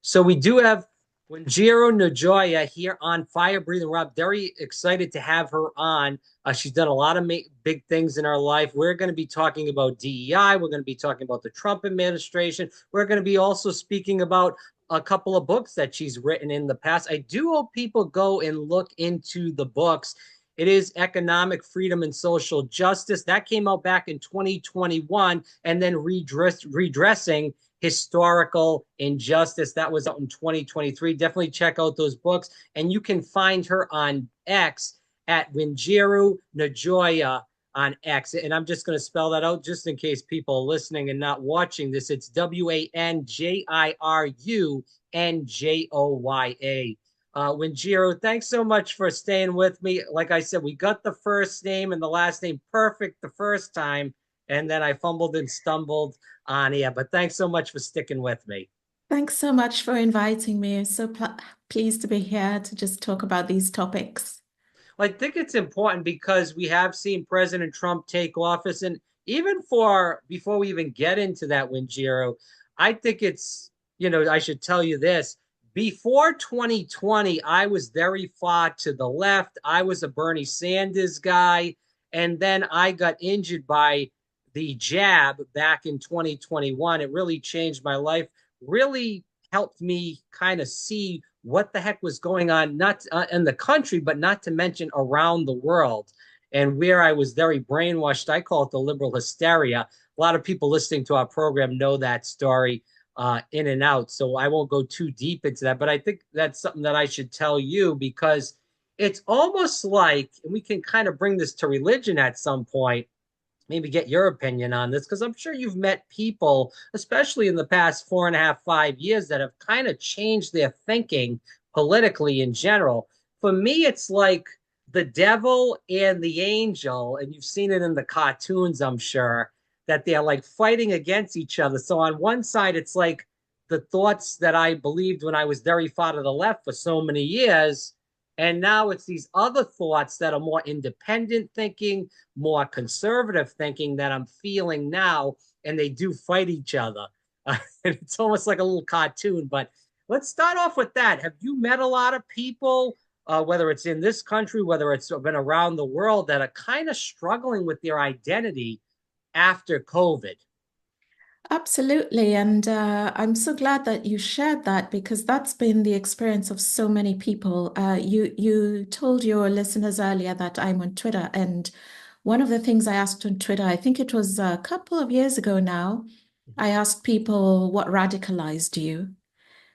So we do have Wanjiru Njoya here on Fire Breathing Rob. Very excited to have her on. She's done a lot of big things in her life. We're going to be talking about DEI. We're going to be talking about the Trump administration. We're going to be also speaking about a couple of books that she's written in the past. I do hope people go and look into the books. It is Economic Freedom and Social Justice. That came out back in 2021, and then Redressing Historical Injustice. That was out in 2023. Definitely check out those books. And you can find her on X at Wanjiru Njoya on X. And I'm just going to spell that out just in case people are listening and not watching this. It's WANJIRUNJOYA. Wanjiru, thanks so much for staying with me. Like I said, we got the first name and the last name perfect the first time, and then I fumbled and stumbled on here. But thanks so much for sticking with me. Thanks so much for inviting me. I'm so pleased to be here to just talk about these topics. Well, I think it's important because we have seen President Trump take office, and even for before we even get into that, Wanjiru, I think it's, I should tell you this. Before 2020, I was very far to the left. I was a Bernie Sanders guy. And then I got injured by the jab back in 2021. It really changed my life, really helped me kind of see what the heck was going on, not in the country, but not to mention around the world. And where I was very brainwashed, I call it the liberal hysteria. A lot of people listening to our program know that story in and out. So I won't go too deep into that. But I think that's something that I should tell you because it's almost like, and we can kind of bring this to religion at some point, maybe get your opinion on this, because I'm sure you've met people, especially in the past 4.5, 5 years, that have kind of changed their thinking politically in general. For me, it's like the devil and the angel, and you've seen it in the cartoons, I'm sure, that they're like fighting against each other. So on one side, it's like the thoughts that I believed when I was very far to the left for so many years. And now it's these other thoughts that are more independent thinking, more conservative thinking that I'm feeling now, and they do fight each other. It's almost like a little cartoon, but let's start off with that. Have you met a lot of people, whether it's in this country, whether it's been around the world, that are kind of struggling with their identity after COVID? Absolutely. And I'm so glad that you shared that because that's been the experience of so many people. You told your listeners earlier that I'm on Twitter. And one of the things I asked on Twitter, I think it was a couple of years ago now, I asked people what radicalized you,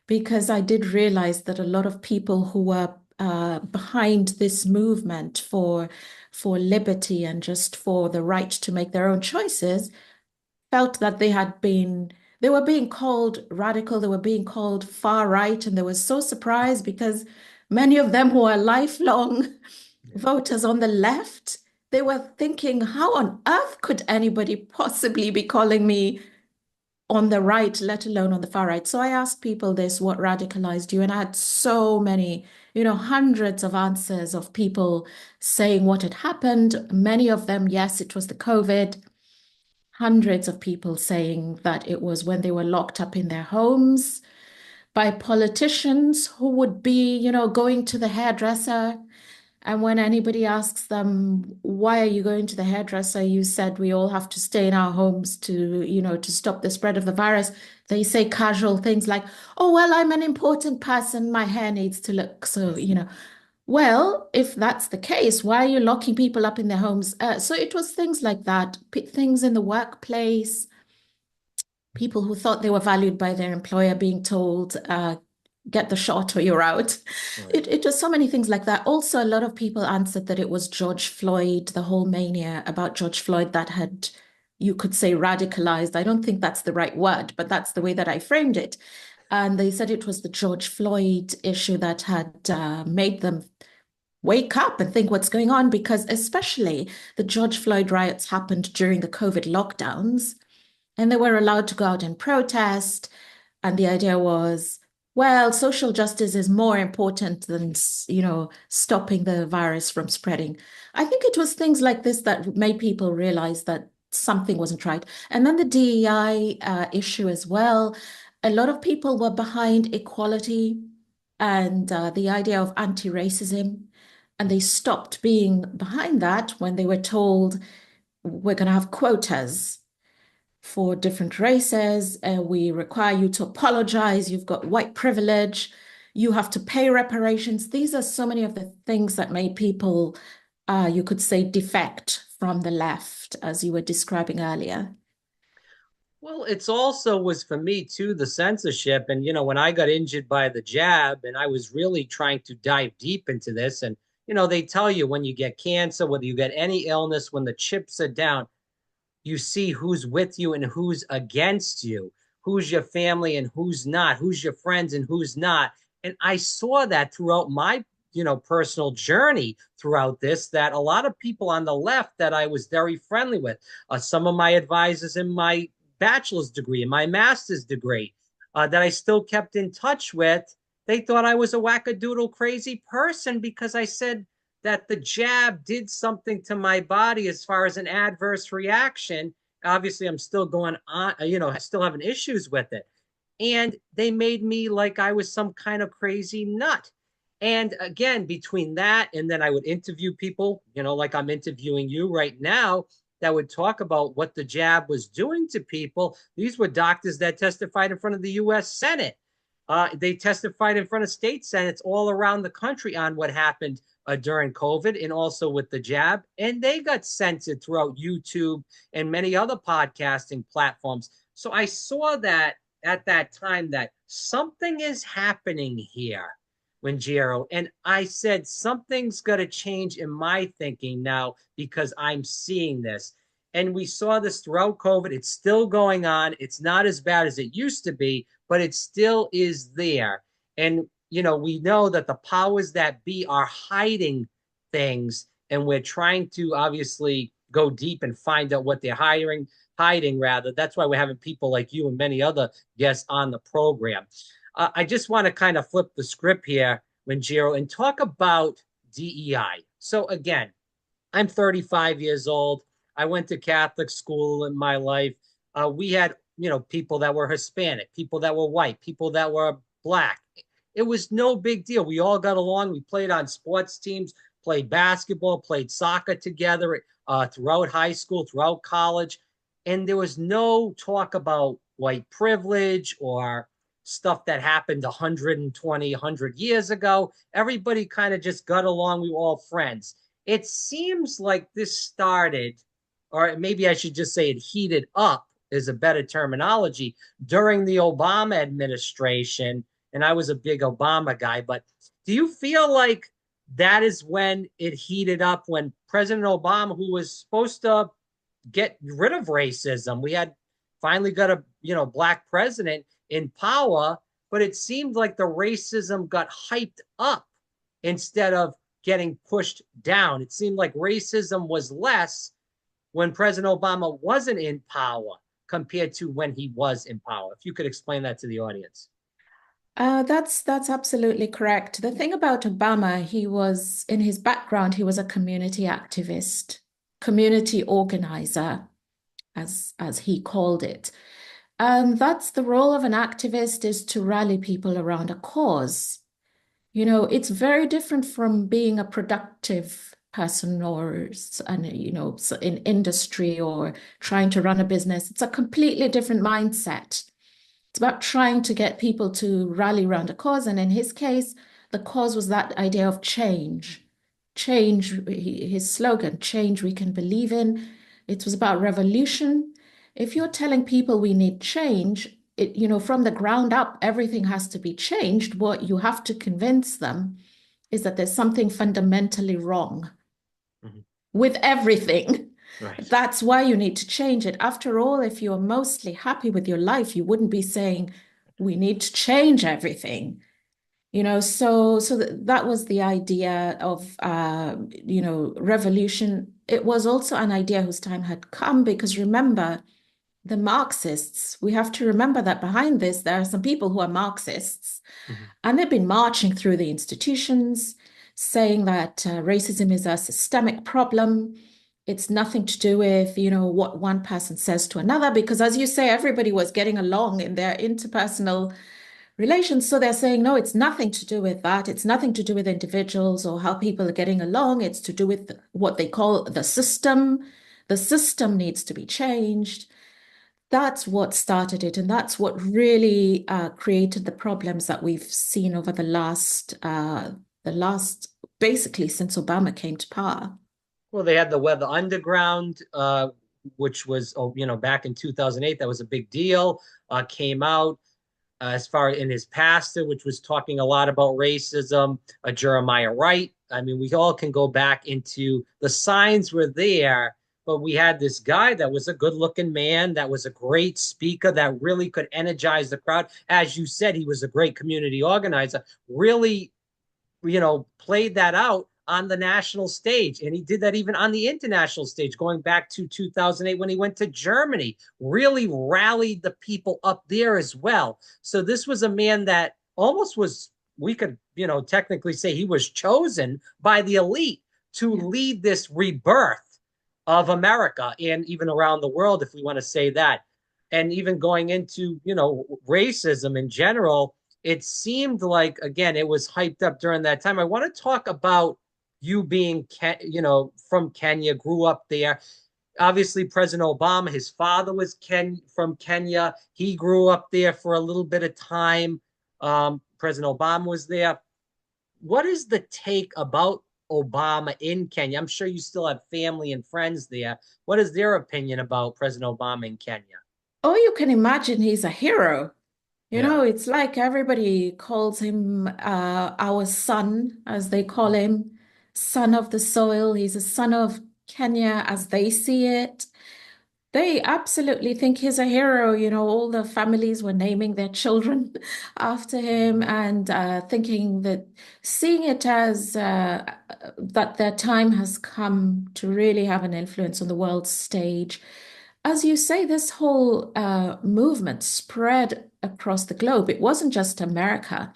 because I did realize that a lot of people who were behind this movement for liberty and just for the right to make their own choices felt that they were being called radical, they were being called far right, and they were so surprised because many of them who are lifelong voters on the left, they were thinking, how on earth could anybody possibly be calling me on the right, let alone on the far right? So I asked people this, what radicalized you? And I had so many, hundreds of answers of people saying what had happened. Many of them, yes, it was the COVID. Hundreds of people saying that it was when they were locked up in their homes by politicians who would be, going to the hairdresser. And when anybody asks them, why are you going to the hairdresser? You said we all have to stay in our homes to stop the spread of the virus. They say casual things like, oh, well, I'm an important person. My hair needs to look so. Well, if that's the case, why are you locking people up in their homes? So it was things like that, things in the workplace, people who thought they were valued by their employer being told, get the shot or you're out. Right. It was so many things like that. Also, a lot of people answered that it was George Floyd, the whole mania about George Floyd that had, you could say, radicalized. I don't think that's the right word, but that's the way that I framed it. And they said it was the George Floyd issue that had made them wake up and think what's going on, because especially the George Floyd riots happened during the COVID lockdowns, and they were allowed to go out and protest. And the idea was, well, social justice is more important than, stopping the virus from spreading. I think it was things like this that made people realize that something wasn't right. And then the DEI issue as well. a lot of people were behind equality and the idea of anti-racism, and they stopped being behind that when they were told we're going to have quotas for different races. We require you to apologize. You've got white privilege. You have to pay reparations. These are so many of the things that made people, you could say, defect from the left, as you were describing earlier. Well, it's also was for me too, the censorship. And, when I got injured by the jab and I was really trying to dive deep into this, and, they tell you when you get cancer, whether you get any illness, when the chips are down, you see who's with you and who's against you, who's your family and who's not, who's your friends and who's not. And I saw that throughout my, personal journey throughout this, that a lot of people on the left that I was very friendly with, some of my advisors in my bachelor's degree and my master's degree, that I still kept in touch with, they thought I was a wackadoodle crazy person because I said that the jab did something to my body as far as an adverse reaction. Obviously, I'm still going on, still having issues with it. And they made me like I was some kind of crazy nut. And again, between that and then I would interview people, like I'm interviewing you right now, that would talk about what the jab was doing to people. These were doctors that testified in front of the U.S. Senate. They testified in front of state senates all around the country on what happened during COVID and also with the jab. And they got censored throughout YouTube and many other podcasting platforms. So I saw that at that time that something is happening here, Wanjiru. And I said, something's got to change in my thinking now because I'm seeing this. And we saw this throughout COVID. It's still going on. It's not as bad as it used to be, but it still is there. And, we know that the powers that be are hiding things, and we're trying to obviously go deep and find out what they're hiding rather. That's why we're having people like you and many other guests on the program. I just want to kind of flip the script here, Wanjiru, and talk about DEI. So again, I'm 35 years old. I went to Catholic school in my life. We had, people that were Hispanic, people that were white, people that were black. It was no big deal. We all got along. We played on sports teams, played basketball, played soccer together throughout high school, throughout college. And there was no talk about white privilege or stuff that happened 120, 100 years ago. Everybody kind of just got along. We were all friends. It seems like this started, or maybe I should just say it heated up is a better terminology, during the Obama administration. And I was a big Obama guy, but do you feel like that is when it heated up, when President Obama, who was supposed to get rid of racism, we had finally got a black president in power, but it seemed like the racism got hyped up instead of getting pushed down. It seemed like racism was less when President Obama wasn't in power compared to when he was in power. If you could explain that to the audience. That's absolutely correct. The thing about Obama, he was in his background, he was a community activist, community organizer, as he called it. And that's the role of an activist, is to rally people around a cause. It's very different from being a productive person or, in industry or trying to run a business. It's a completely different mindset. It's about trying to get people to rally around a cause. And in his case, the cause was that idea of change. Change, his slogan, change we can believe in. It was about revolution. If you're telling people we need change, from the ground up, everything has to be changed. What you have to convince them is that there's something fundamentally wrong with everything. Right. That's why you need to change it. After all, if you're mostly happy with your life, you wouldn't be saying, we need to change everything. So that was the idea of, revolution. It was also an idea whose time had come, because remember, the Marxists, we have to remember that behind this, there are some people who are Marxists, and they've been marching through the institutions saying that racism is a systemic problem. It's nothing to do with, what one person says to another, because as you say, everybody was getting along in their interpersonal relations. So they're saying, no, it's nothing to do with that. It's nothing to do with individuals or how people are getting along. It's to do with what they call the system. The system needs to be changed. That's what started it, and that's what really created the problems that we've seen over the last basically since Obama came to power. Well, they had the Weather Underground, which was, back in 2008, that was a big deal. Came out as far in his pastor, which was talking a lot about racism, Jeremiah Wright. I mean, we all can go back into the signs were there, but we had this guy that was a good looking man, that was a great speaker, that really could energize the crowd. As you said, he was a great community organizer, really, played that out on the national stage. And he did that even on the international stage, going back to 2008 when he went to Germany, really rallied the people up there as well. So this was a man that almost was, we could, technically say he was chosen by the elite to Yeah. lead this rebirth of America and even around the world, if we want to say that. And even going into, racism in general, it seemed like, again, it was hyped up during that time. I want to talk about you being, from Kenya, grew up there. Obviously, President Obama, his father was from Kenya. He grew up there for a little bit of time. President Obama was there. What is the take about Obama in Kenya? I'm sure you still have family and friends there. What is their opinion about President Obama in Kenya? Oh, you can imagine he's a hero. Yeah. It's like everybody calls him our son, as they call him, son of the soil. He's a son of Kenya as they see it. They absolutely think he's a hero. All the families were naming their children after him and thinking that, seeing it as that their time has come to really have an influence on the world stage. As you say, this whole movement spread across the globe. It wasn't just America.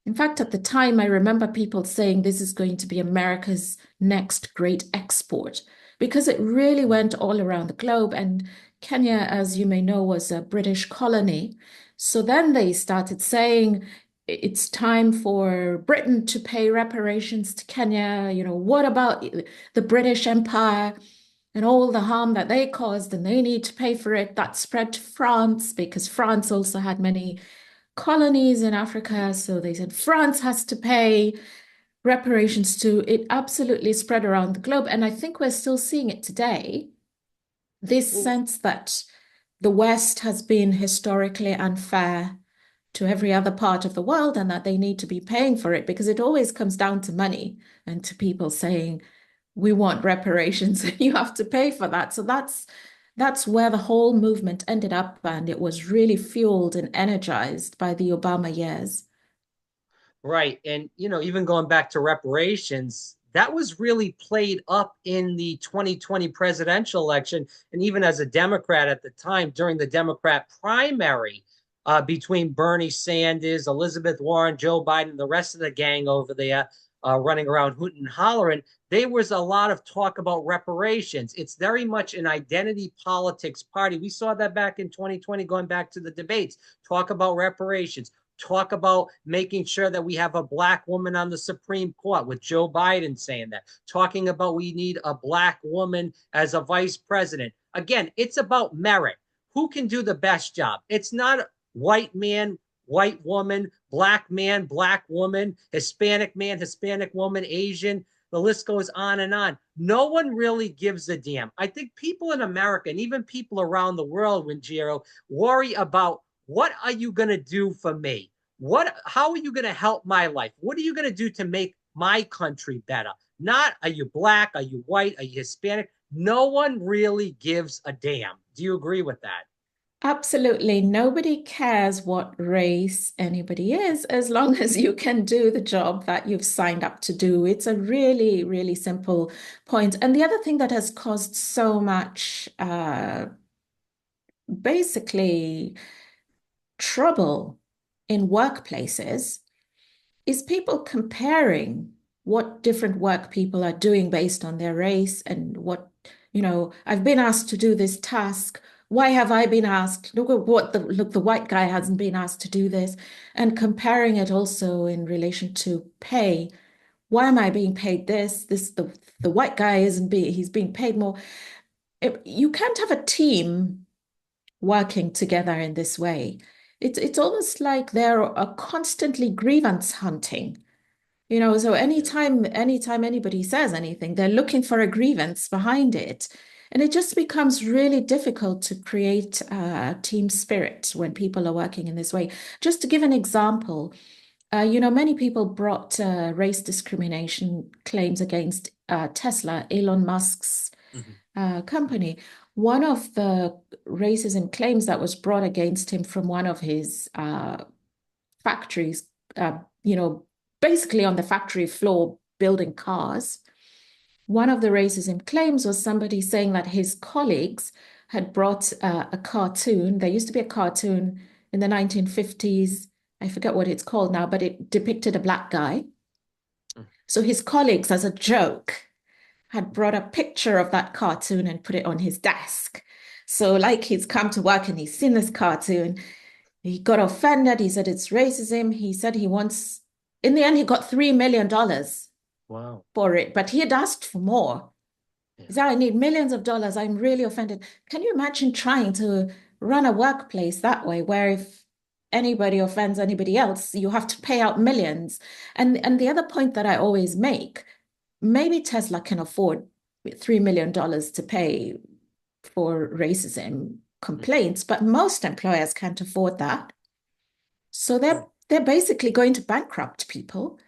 In fact, at the time, I remember people saying this is going to be America's next great export because it really went all around the globe. And Kenya, as you may know, was a British colony. So then they started saying it's time for Britain to pay reparations to Kenya. What about the British Empire and all the harm that they caused, and they need to pay for it? That spread to France because France also had many colonies in Africa. So they said France has to pay reparations to it. Absolutely spread around the globe. And I think we're still seeing it today. This Well, sense that the West has been historically unfair to every other part of the world and that they need to be paying for it because it always comes down to money and to people saying, we want reparations and you have to pay for that. So that's where the whole movement ended up, and it was really fueled and energized by the Obama years. right. And, even going back to reparations, that was really played up in the 2020 presidential election. And even as a Democrat at the time, during the Democrat primary between Bernie Sanders, Elizabeth Warren, Joe Biden, the rest of the gang over there running around hooting and hollering, there was a lot of talk about reparations. It's very much an identity politics party. We saw that back in 2020, going back to the debates, talk about reparations, talk about making sure that we have a black woman on the Supreme Court, with Joe Biden saying that, talking about we need a black woman as a vice president. Again, it's about merit. Who can do the best job? It's not white man, white woman, black man, black woman, Hispanic man, Hispanic woman, Asian. The list goes on and on. No one really gives a damn. I think people in America and even people around the world, Wanjiru, worry about, what are you going to do for me? How are you going to help my life? What are you going to do to make my country better? Not, are you black? Are you white? Are you Hispanic? No one really gives a damn. Do you agree with that? Absolutely. Nobody cares what race anybody is as long as you can do the job that you've signed up to do. It's a really, really simple point. And the other thing that has caused so much basically trouble in workplaces is people comparing what different work people are doing based on their race and what I've been asked to do this task. Why have I been asked? Look, the white guy hasn't been asked to do this. And comparing it also in relation to pay. Why am I being paid this? The white guy isn't being, he's being paid more. You can't have a team working together in this way. It's almost like they're constantly grievance hunting. So Yeah. anytime anybody says anything, they're looking for a grievance behind it. And it just becomes really difficult to create team spirit when people are working in this way. Just to give an example, many people brought race discrimination claims against Tesla, Elon Musk's Mhm. company. One of the racism claims that was brought against him from one of his factories, uh, you know, basically on the factory floor building cars. One of the racism claims was somebody saying that his colleagues had brought a cartoon. There used to be a cartoon in the 1950s. I forget what it's called now, but it depicted a black guy. So his colleagues, as a joke, had brought a picture of that cartoon and put it on his desk. So, like, he's come to work and he's seen this cartoon. He got offended. He said it's racism. He said he wants, in the end, he got $3 million Wow. for it, but he had asked for more. He Yeah. said, I need millions of dollars. I'm really offended. Can you imagine trying to run a workplace that way, where if anybody offends anybody else, you have to pay out millions? And the other point that I always make, maybe Tesla can afford $3 million to pay for racism Mhm. complaints, but most employers can't afford that. So Right. they're basically going to bankrupt people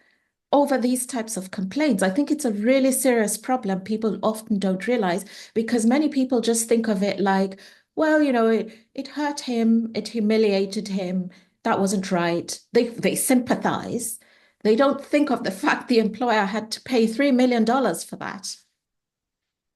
over these types of complaints. I think it's a really serious problem people often don't realize because many people just think of it like, well, it hurt him, it humiliated him, that wasn't right. They sympathize. They don't think of the fact the employer had to pay $3 million for that.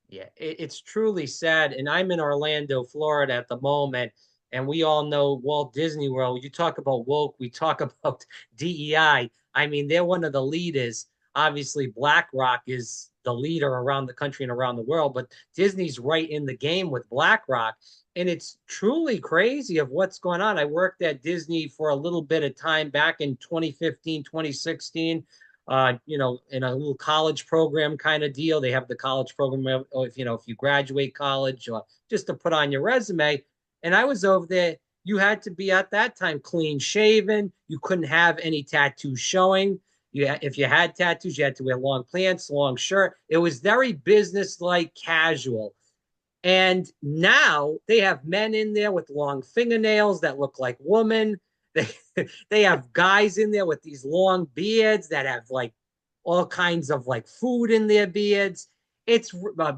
Yeah, it's truly sad. And I'm in Orlando, Florida at the moment, and we all know Walt Disney World. You talk about woke, we talk about DEI. I mean, they're one of the leaders. Obviously, BlackRock is the leader around the country and around the world, but Disney's right in the game with BlackRock. And it's truly crazy of what's going on. I worked at Disney for a little bit of time back in 2015, 2016, in a little college program kind of deal. They have the college program if you graduate college or just to put on your resume. And I was over there. You had to be at that time clean shaven. You couldn't have any tattoos showing. If you had tattoos, you had to wear long pants, long shirt. It was very business-like, casual. And now they have men in there with long fingernails that look like women. They they have guys in there with these long beards that have like all kinds of like food in their beards. It's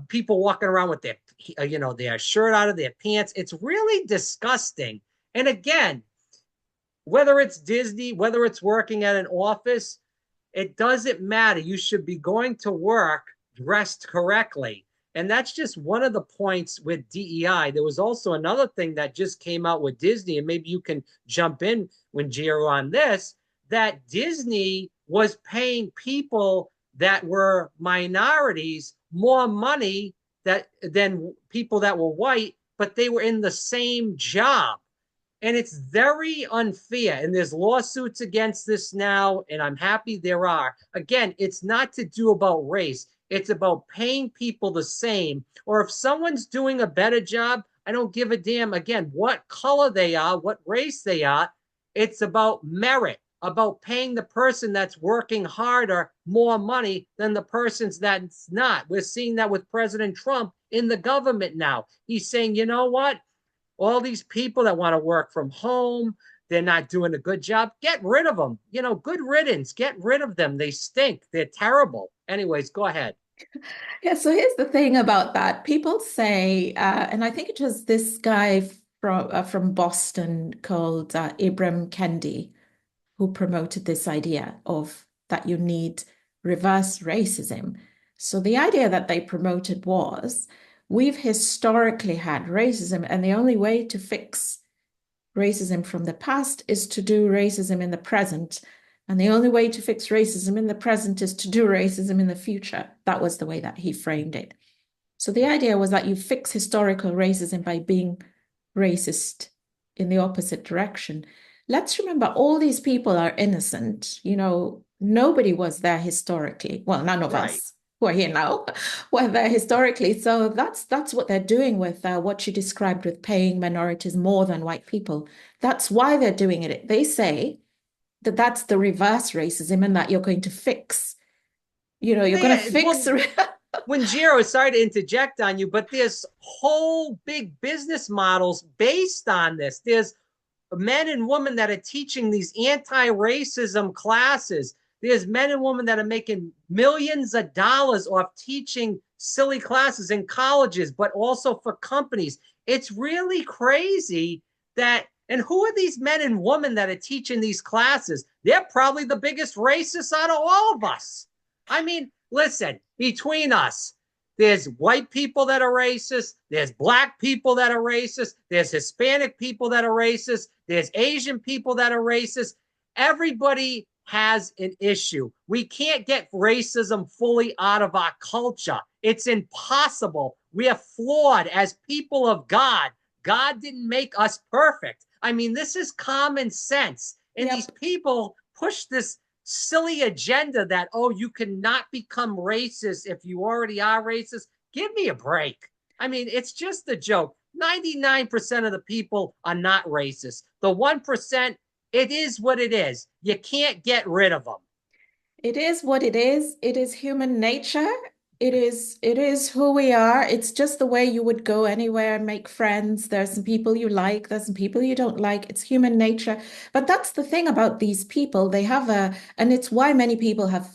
people walking around with their shirt out of their pants. It's really disgusting. And again, whether it's Disney, whether it's working at an office, it doesn't matter. You should be going to work dressed correctly. And that's just one of the points with DEI. There was also another thing that just came out with Disney, and maybe you can jump in Wanjiru on this, that Disney was paying people that were minorities more money than people that were white, but they were in the same job. And it's very unfair. And there's lawsuits against this now, and I'm happy there are. Again, it's not to do about race. It's about paying people the same. Or if someone's doing a better job, I don't give a damn, again, what color they are, what race they are. It's about merit, about paying the person that's working harder more money than the person's that's not. We're seeing that with President Trump in the government now. He's saying, you know what? All these people that want to work from home, they're not doing a good job. Get rid of them. Good riddance. Get rid of them. They stink. They're terrible. Anyways, go ahead. Yeah, so here's the thing about that. People say, and I think it was this guy from Boston called Ibram Kendi who promoted this idea of that you need reverse racism. So the idea that they promoted was we've historically had racism, and the only way to fix racism from the past is to do racism in the present. And the only way to fix racism in the present is to do racism in the future. That was the way that he framed it. So the idea was that you fix historical racism by being racist in the opposite direction. Let's remember all these people are innocent. Nobody was there historically. Well, none of Right. us who are here now were there historically. So that's what they're doing with what you described with paying minorities more than white people. That's why they're doing it. They say that that's the reverse racism and that you're going to fix, you're going to Yeah, fix. well, Wanjiru, sorry to interject on you, but there's whole big business models based on this. There's men and women that are teaching these anti-racism classes. There's men and women that are making millions of dollars off teaching silly classes in colleges, but also for companies. It's really crazy that, and who are these men and women that are teaching these classes? They're probably the biggest racists out of all of us. I mean, listen, between us, there's white people that are racist. There's black people that are racist. There's Hispanic people that are racist. There's Asian people that are racist. Everybody has an issue. We can't get racism fully out of our culture. It's impossible. We are flawed as people of God. God didn't make us perfect. I mean, this is common sense. And these Yep. people push this silly agenda that, oh, you cannot become racist if you already are racist. Give me a break. I mean, it's just a joke. 99% of the people are not racist. The 1%, it is what it is. You can't get rid of them. It is what it is. It is human nature. It is who we are. It's just the way you would go anywhere and make friends. There's some people you like, there's some people you don't like. It's human nature. But that's the thing about these people. And it's why many people have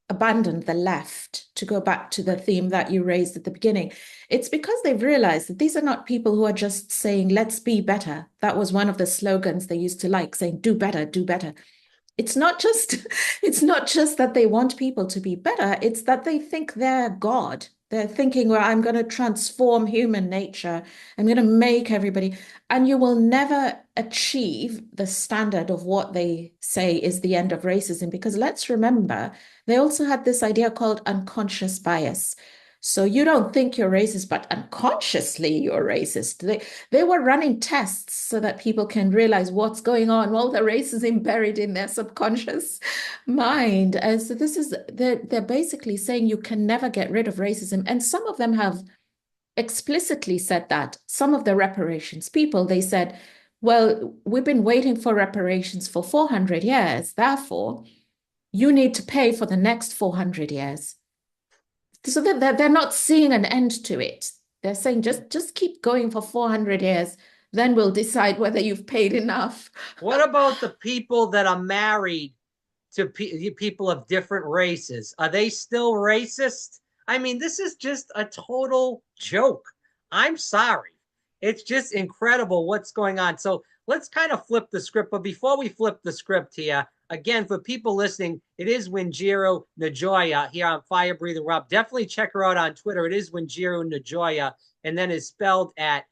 abandoned the left, to go back to the theme that you raised at the beginning. It's because they've realized that these are not people who are just saying, let's be better. That was one of the slogans they used to like, saying, do better, do better. It's not just it's not just that they want people to be better, it's that they think they're God. They're thinking, well, I'm going to transform human nature. I'm going to make everybody, and you will never achieve the standard of what they say is the end of racism, because let's remember, they also had this idea called unconscious bias. So you don't think you're racist, but unconsciously you're racist. They were running tests so that people can realize what's going on. Well, the racism buried in their subconscious mind. And so they're basically saying you can never get rid of racism. And some of them have explicitly said that. Some of the reparations people, they said, well, we've been waiting for reparations for 400 years. Therefore, you need to pay for the next 400 years. So they're not seeing an end to it. They're saying just keep going for 400 years, then we'll decide whether you've paid enough. What about the people that are married to people of different races? Are they still racist? I mean, this is just a total joke. I'm sorry. It's just incredible what's going on. So let's kind of flip the script. But before we flip the script here, again, for people listening, it is Wanjiru Njoya here on Fire Breathing Rob. Definitely check her out on Twitter. It is Wanjiru Njoya, and then it's spelled at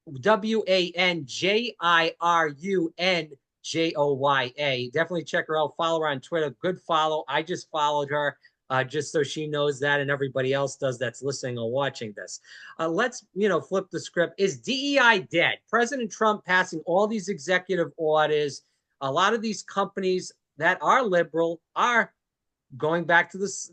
WANJIRUNJOYA. Definitely check her out. Follow her on Twitter. Good follow. I just followed her just so she knows that and everybody else does that's listening or watching this. Let's, flip the script. Is DEI dead? President Trump passing all these executive orders. A lot of these companies that are liberal are going back to this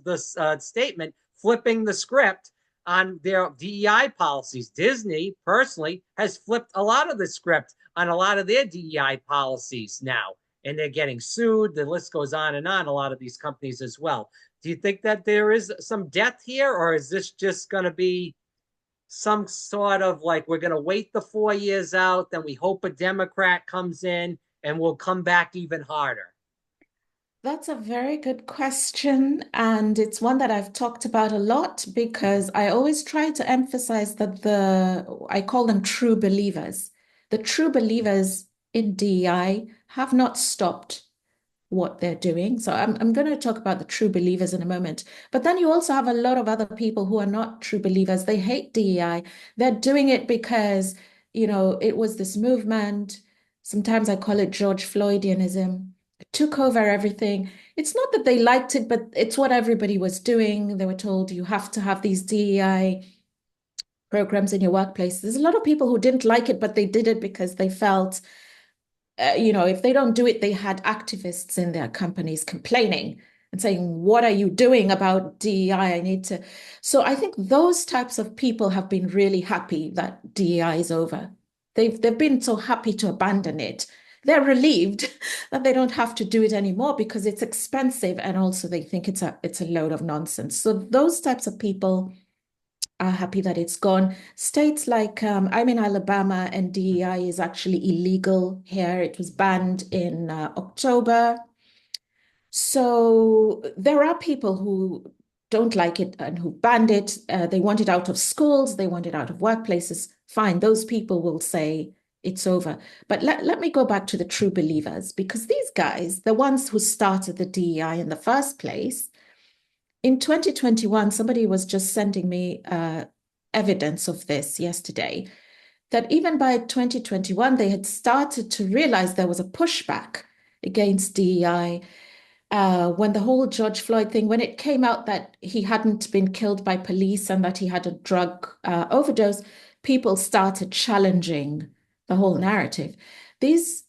statement, flipping the script on their DEI policies. Disney, personally, has flipped a lot of the script on a lot of their DEI policies now, and they're getting sued. The list goes on and on, a lot of these companies as well. Do you think that there is some death here, or is this just going to be some sort of like we're going to wait the 4 years out, then we hope a Democrat comes in and we'll come back even harder? That's a very good question. And it's one that I've talked about a lot because I always try to emphasize that I call them true believers. The true believers in DEI have not stopped what they're doing. So I'm going to talk about the true believers in a moment. But then you also have a lot of other people who are not true believers. They hate DEI. They're doing it because, it was this movement. Sometimes I call it George Floydianism. It took over everything. It's not that they liked it, but it's what everybody was doing. They were told you have to have these DEI programs in your workplace. There's a lot of people who didn't like it, but they did it because they felt, if they don't do it, they had activists in their companies complaining and saying, "What are you doing about DEI? I need to." So I think those types of people have been really happy that DEI is over. They've been so happy to abandon it. They're relieved that they don't have to do it anymore because it's expensive, and also they think it's a load of nonsense. So those types of people are happy that it's gone. States like I'm in Alabama, and DEI is actually illegal here. It was banned in October. So there are people who don't like it and who banned it. They want it out of schools, they want it out of workplaces. Fine, those people will say it's over. But let me go back to the true believers, because these guys, the ones who started the DEI in the first place, in 2021, somebody was just sending me evidence of this yesterday, that even by 2021, they had started to realize there was a pushback against DEI. When the whole George Floyd thing, when it came out that he hadn't been killed by police and that he had a drug overdose, people started challenging the whole narrative. These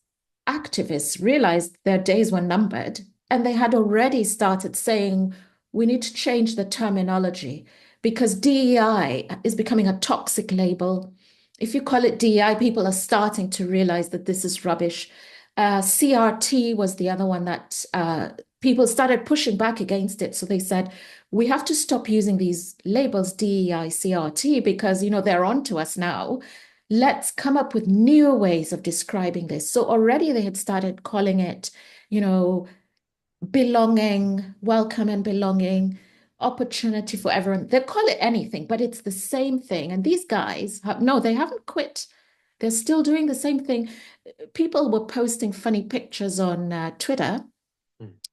activists realized their days were numbered, and they had already started saying, we need to change the terminology because DEI is becoming a toxic label. If you call it DEI, people are starting to realize that this is rubbish. CRT was the other one that people started pushing back against it. So they said, we have to stop using these labels, DEI, CRT, because, they're onto us now. Let's come up with new ways of describing this. So already they had started calling it, belonging, welcome and belonging, opportunity for everyone. They call it anything, but it's the same thing. And these guys, no, they haven't quit. They're still doing the same thing. People were posting funny pictures on Twitter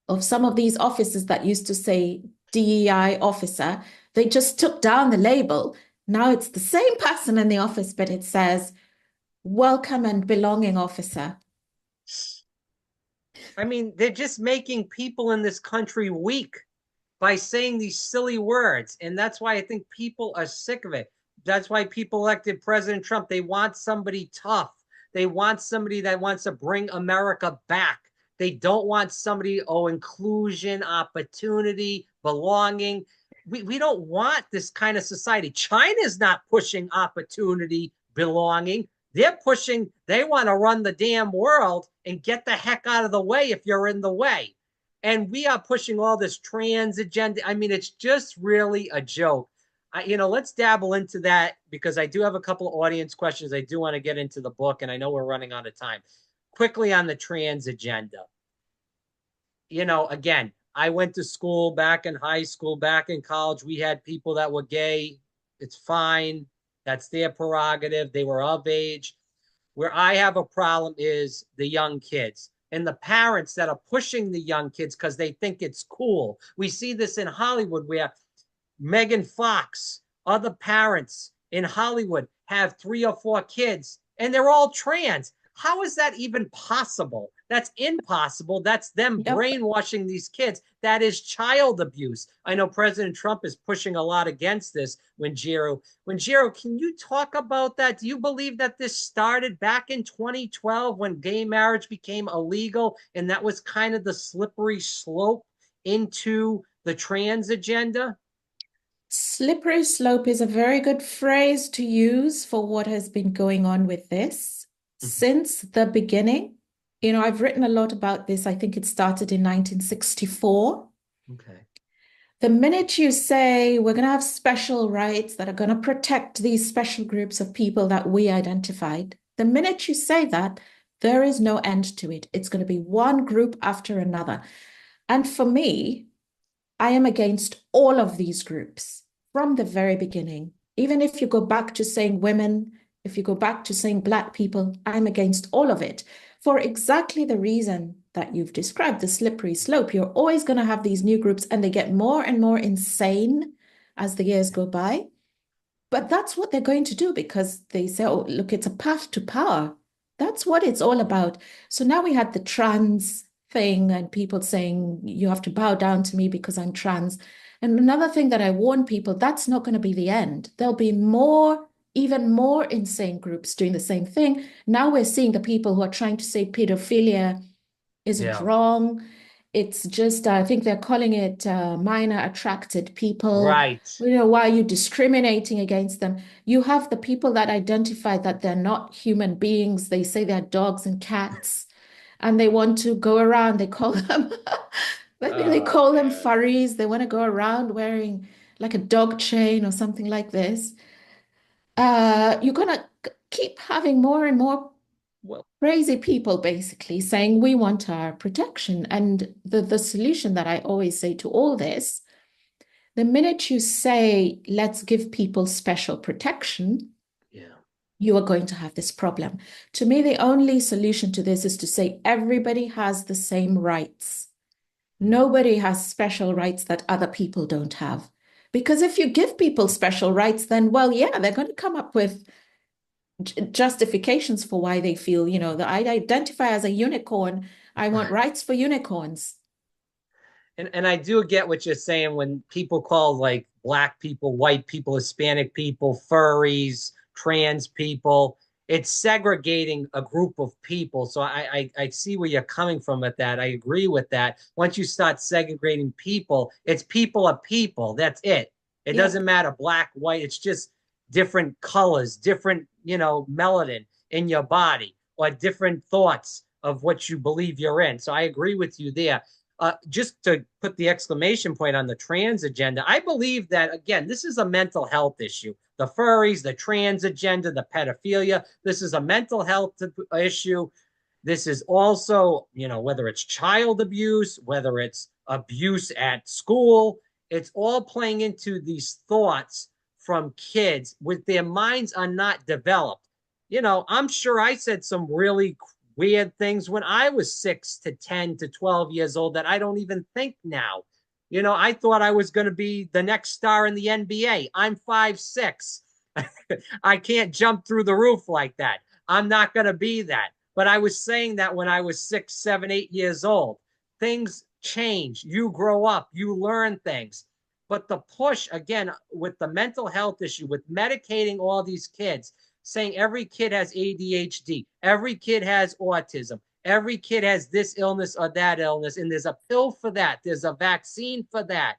of some of these offices that used to say DEI officer. They just took down the label. Now it's the same person in the office, but it says welcome and belonging officer. I mean, they're just making people in this country weak by saying these silly words. And that's why I think people are sick of it. That's why people elected President Trump. They want somebody tough. They want somebody that wants to bring America back. They don't want somebody, inclusion, opportunity, belonging. We don't want this kind of society. China's not pushing opportunity, belonging. They're pushing, they want to run the damn world and get the heck out of the way if you're in the way. And we are pushing all this trans agenda. I mean, it's just really a joke. Let's dabble into that because I do have a couple of audience questions. I do want to get into the book, and I know we're running out of time. Quickly on the trans agenda. Again, I went to school back in high school, back in college. We had people that were gay. It's fine. That's their prerogative. They were of age. Where I have a problem is the young kids and the parents that are pushing the young kids because they think it's cool. We see this in Hollywood where Megan Fox, other parents in Hollywood have 3 or 4 kids and they're all trans. How is that even possible? That's impossible. That's them Yep. brainwashing these kids. That is child abuse. I know President Trump is pushing a lot against this. Wanjiru, can you talk about that? Do you believe that this started back in 2012 when gay marriage became illegal and that was kind of the slippery slope into the trans agenda? Slippery slope is a very good phrase to use for what has been going on with this since the beginning. I've written a lot about this. I think it started in 1964. Okay. The minute you say we're going to have special rights that are going to protect these special groups of people that we identified, the minute you say that, there is no end to it. It's going to be one group after another. And for me, I am against all of these groups from the very beginning. Even if you go back to saying women, if you go back to saying Black people, I'm against all of it for exactly the reason that you've described, the slippery slope. You're always going to have these new groups and they get more and more insane as the years go by. But that's what they're going to do because they say, oh, look, it's a path to power. That's what it's all about. So now we had the trans thing and people saying, you have to bow down to me because I'm trans. And another thing that I warn people, that's not going to be the end. There'll be more even more insane groups doing the same thing. Now we're seeing the people who are trying to say pedophilia isn't Yeah. wrong. It's just, I think they're calling it minor attracted people. Right. Why are you discriminating against them? You have the people that identify that they're not human beings. They say they're dogs and cats, and they want to go around. They call them, I think they Oh call them man. furries. They want to go around wearing like a dog chain or something like this. You're gonna keep having more and more Well, crazy people basically saying we want our protection. And the solution that I always say to all this, the minute you say, let's give people special protection, yeah. you are going to have this problem. To me, the only solution to this is to say everybody has the same rights. Mm. Nobody has special rights that other people don't have. Because if you give people special rights, then, well, yeah, they're going to come up with justifications for why they feel, that I identify as a unicorn. I want rights for unicorns. And I do get what you're saying when people call like black people, white people, Hispanic people, furries, trans people. It's segregating a group of people. So I see where you're coming from with that. I agree with that. Once you start segregating people, it's people are people. That's it. It doesn't Yep. matter black, white. It's just different colors, different, melanin in your body, or different thoughts of what you believe you're in. So I agree with you there. Just to put the exclamation point on the trans agenda, I believe that, again, this is a mental health issue. The furries, the trans agenda, the pedophilia, this is a mental health issue. This is also, whether it's child abuse, whether it's abuse at school, it's all playing into these thoughts from kids with their minds are not developed. I'm sure I said some really weird things when I was 6 to 10 to 12 years old that I don't even think now. I thought I was going to be the next star in the NBA. I'm 5'6". I can't jump through the roof like that. I'm not going to be that. But I was saying that when I was 6, 7, 8 years old. Things change. You grow up, you learn things. But the push, again, with the mental health issue, with medicating all these kids, saying every kid has ADHD, every kid has autism, every kid has this illness or that illness, and there's a pill for that, there's a vaccine for that,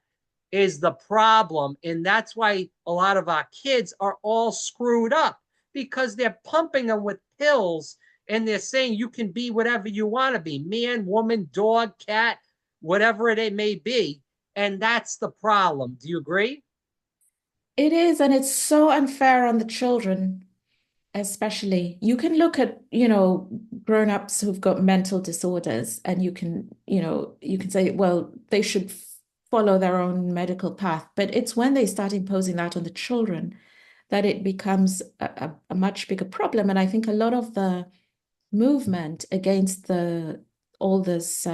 is the problem. And that's why a lot of our kids are all screwed up because they're pumping them with pills and they're saying you can be whatever you want to be, man, woman, dog, cat, whatever it may be. And that's the problem. Do you agree? It is, and it's so unfair on the children, especially. You can look at, grown-ups who've got mental disorders, and you can say, well, they should follow their own medical path. But it's when they start imposing that on the children that it becomes a much bigger problem. And I think a lot of the movement against the all this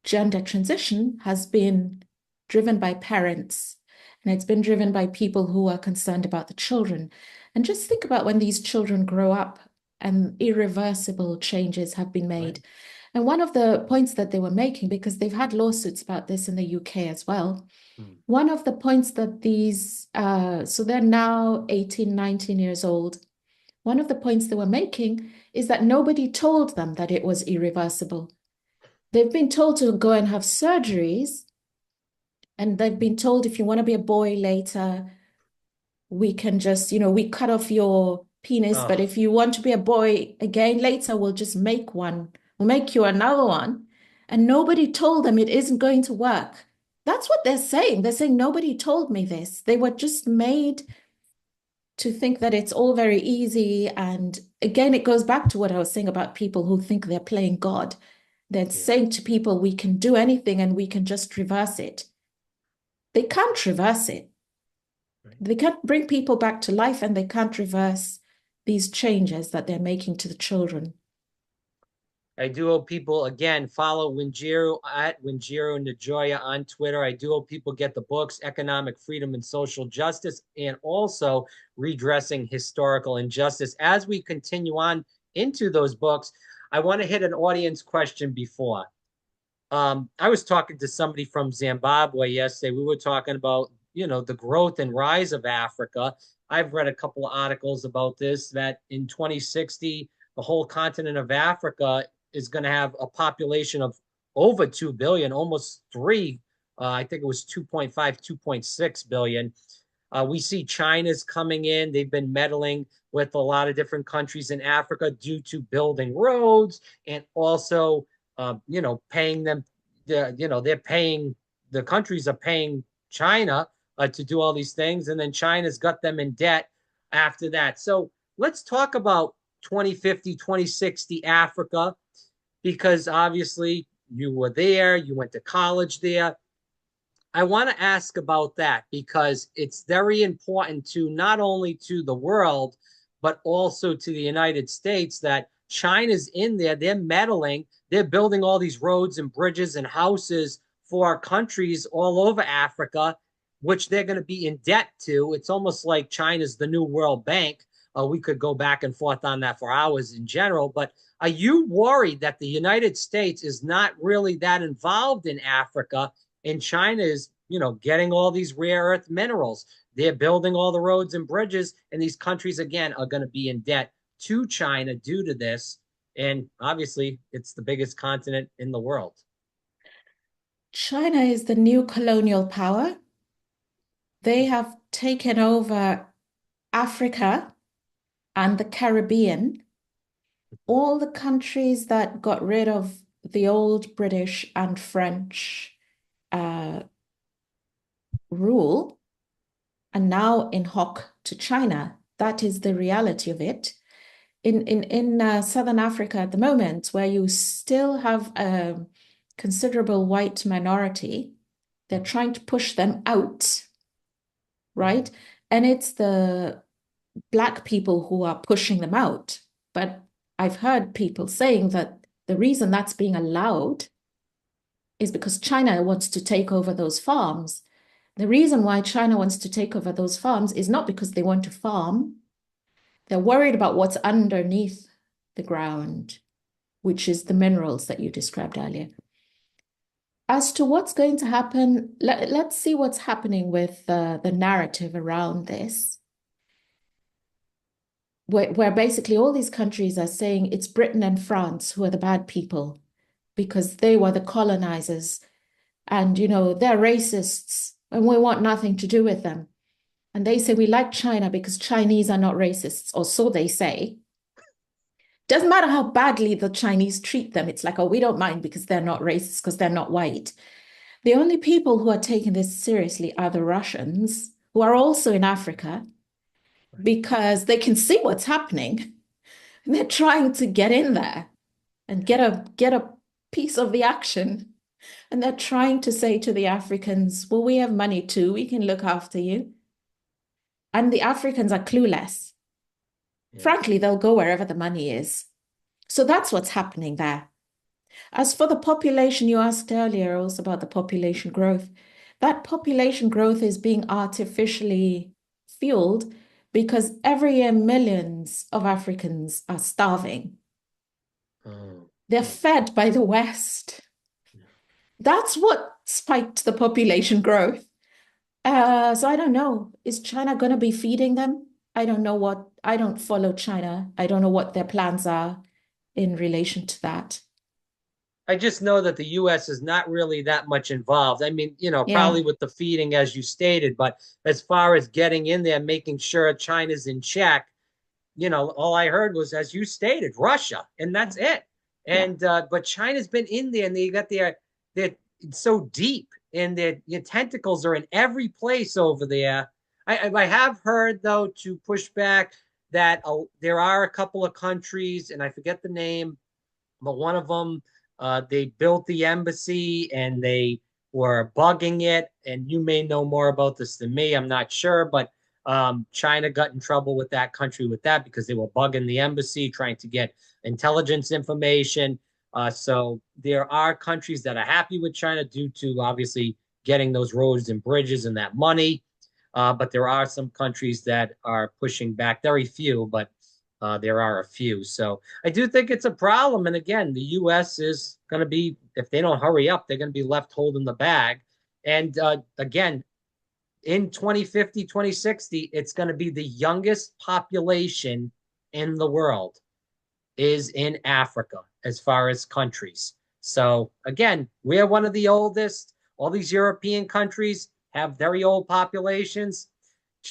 gender transition has been driven by parents, and it's been driven by people who are concerned about the children. And just think about when these children grow up and irreversible changes have been Right. made. And one of the points that they were making, because they've had lawsuits about this in the UK as well, Hmm. one of the points that so they're now 18, 19 years old. One of the points they were making is that nobody told them that it was irreversible. They've been told to go and have surgeries, and they've been told if you want to be a boy later, we can just, we cut off your penis. But Oh, if you want to be a boy again later, we'll just make one. We'll make you another one. And nobody told them it isn't going to work. That's what they're saying. They're saying nobody told me this. They were just made to think that it's all very easy. And again, it goes back to what I was saying about people who think they're playing God. They're yeah. saying to people, we can do anything and we can just reverse it. They can't reverse it. Right. They can't bring people back to life, and they can't reverse these changes that they're making to the children. I do hope people, again, follow Wanjiru at Wanjiru Njoya on Twitter. I do hope people get the books, Economic Freedom and Social Justice, and also Redressing Historical Injustice. As we continue on into those books, I want to hit an audience question before. I was talking to somebody from Zimbabwe yesterday. We were talking about, the growth and rise of Africa. I've read a couple of articles about this, that in 2060, the whole continent of Africa is going to have a population of over 2 billion, almost three. I think it was 2.5, 2.6 billion. We see China's coming in. They've been meddling with a lot of different countries in Africa due to building roads and also, paying them. They're paying, the countries are paying China to do all these things, and then China's got them in debt after that. So let's talk about 2050, 2060 Africa, because obviously you were there, you went to college there. I want to ask about that because it's very important to not only to the world, but also to the United States, that China's in there. They're meddling. They're building all these roads and bridges and houses for countries all over Africa, which they're going to be in debt to. It's almost like China's the new World Bank. We could go back and forth on that for hours in general. But are you worried that the United States is not really that involved in Africa? And China is, getting all these rare earth minerals. They're building all the roads and bridges, and these countries again are going to be in debt to China due to this. And obviously, it's the biggest continent in the world. China is the new colonial power. They have taken over Africa and the Caribbean, all the countries that got rid of the old British and French uh, rule, and now in hock to China. That is the reality of it. In Southern Africa at the moment, where you still have a considerable white minority, they're trying to push them out, right? And it's the Black people who are pushing them out. But I've heard people saying that the reason that's being allowed is because China wants to take over those farms. The reason why China wants to take over those farms is not because they want to farm. They're worried about what's underneath the ground, which is the minerals that you described earlier. As to what's going to happen, let's see what's happening with the narrative around this, where basically all these countries are saying it's Britain and France who are the bad people because they were the colonizers and, they're racists and we want nothing to do with them. And they say we like China because Chinese are not racists, or so they say. Doesn't matter how badly the Chinese treat them. It's like, oh, we don't mind because they're not racist, because they're not white. The only people who are taking this seriously are the Russians, who are also in Africa, because they can see what's happening. And they're trying to get in there and get a piece of the action. And they're trying to say to the Africans, well, we have money too. We can look after you. And the Africans are clueless. Yeah. Frankly, they'll go wherever the money is. So that's what's happening there. As for the population, you asked earlier also about the population growth. That population growth is being artificially fueled because every year millions of Africans are starving. They're fed by the West. That's what spiked the population growth. So I don't know. Is China going to be feeding them? I don't know I don't follow China. I don't know what their plans are in relation to that. I just know that the U.S. is not really that much involved. I mean, probably with the feeding, as you stated, but as far as getting in there, making sure China's in check, all I heard was, as you stated, Russia, and that's it. And but China's been in there, and they got they're so deep, and their tentacles are in every place over there. I have heard, though, to push back that there are a couple of countries, and I forget the name, but one of them, they built the embassy and they were bugging it. And you may know more about this than me. I'm not sure, but China got in trouble with that country with that because they were bugging the embassy, trying to get intelligence information. So there are countries that are happy with China due to obviously getting those roads and bridges and that money. But there are some countries that are pushing back. Very few, but there are a few. So I do think it's a problem. And again, the U.S. is going to be, if they don't hurry up, they're going to be left holding the bag. And again, in 2050, 2060, it's going to be the youngest population in the world is in Africa as far as countries. So again, we're one of the oldest. All these European countries have very old populations.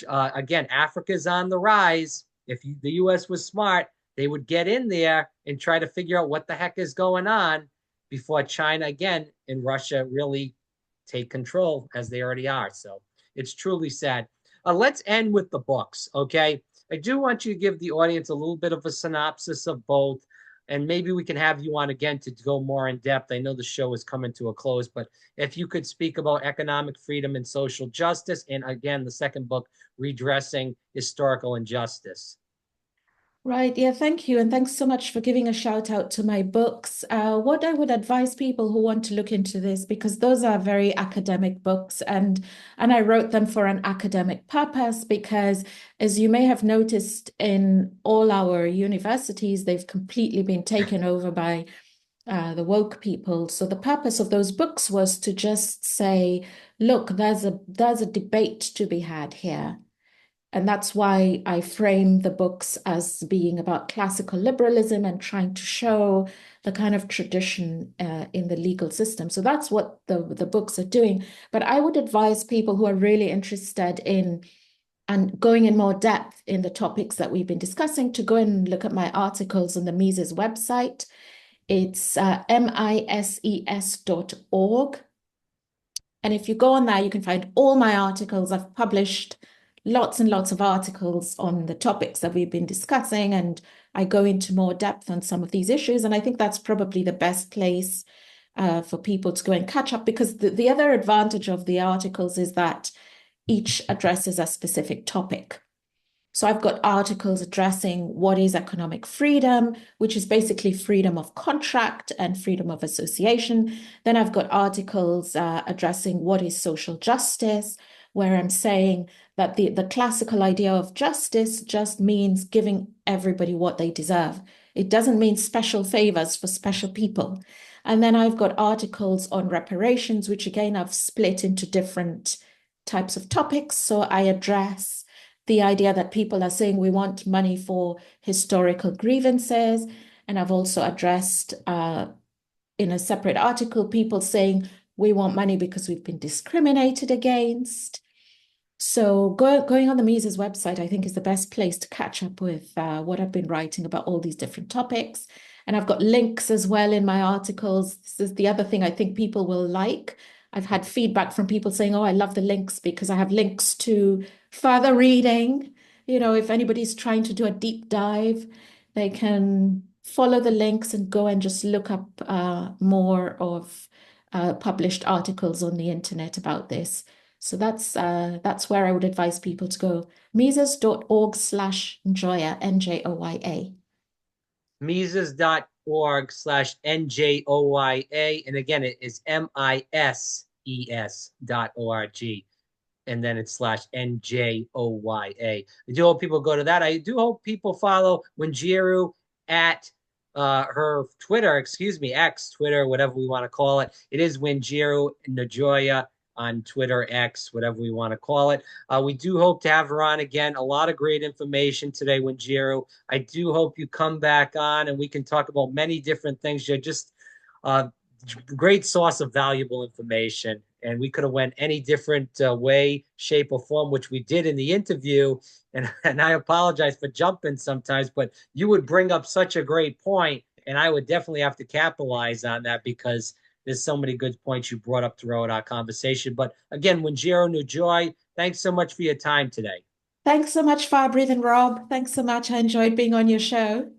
Again, Africa's on the rise. If the U.S. was smart, they would get in there and try to figure out what the heck is going on before China again and Russia really take control as they already are. So it's truly sad. Let's end with the books, okay? I do want you to give the audience a little bit of a synopsis of both, and maybe we can have you on again to go more in depth. I know the show is coming to a close, but if you could speak about economic freedom and social justice, and again, the second book, Redressing Historical Injustice. Right. Yeah, thank you. And thanks so much for giving a shout out to my books. What I would advise people who want to look into this, because those are very academic books, and I wrote them for an academic purpose, because as you may have noticed in all our universities, they've completely been taken over by the woke people. So the purpose of those books was to just say, look, there's a debate to be had here. And that's why I frame the books as being about classical liberalism and trying to show the kind of tradition in the legal system. So that's what the books are doing. But I would advise people who are really interested in and going in more depth in the topics that we've been discussing to go and look at my articles on the Mises website. It's mises.org. And if you go on there, you can find all my articles. I've published lots and lots of articles on the topics that we've been discussing, and I go into more depth on some of these issues. And I think that's probably the best place for people to go and catch up, because the other advantage of the articles is that each addresses a specific topic. So I've got articles addressing what is economic freedom, which is basically freedom of contract and freedom of association. Then I've got articles addressing what is social justice, where I'm saying that the classical idea of justice just means giving everybody what they deserve. It doesn't mean special favors for special people. And then I've got articles on reparations, which again, I've split into different types of topics. So I address the idea that people are saying we want money for historical grievances. And I've also addressed in a separate article, people saying we want money because we've been discriminated against. So going on the Mises website, I think, is the best place to catch up with what I've been writing about all these different topics. And I've got links as well in my articles. This is the other thing I think people will like. I've had feedback from people saying, oh, I love the links because I have links to further reading. You know, if anybody's trying to do a deep dive, they can follow the links and go and just look up more of published articles on the internet about this. So that's where I would advise people to go. Mises.org/Njoya, Njoya. Mises.org/NJOYA. And again, it is MISES.org. And then it's /NJOYA. I do hope people go to that. I do hope people follow Wanjiru at her Twitter, X, Twitter, whatever we want to call it. It is Wanjiru Njoya on Twitter, X, whatever we want to call it. We do hope to have her on again. A lot of great information today, Wanjiru. I do hope you come back on and we can talk about many different things. You're just a great source of valuable information. And we could have went any different way, shape, or form, which we did in the interview. And I apologize for jumping sometimes, but you would bring up such a great point, and I would definitely have to capitalize on that because there's so many good points you brought up throughout our conversation. But again, Wanjiru Njoya, thanks so much for your time today. Thanks so much, Fabrice and Rob. Thanks so much. I enjoyed being on your show.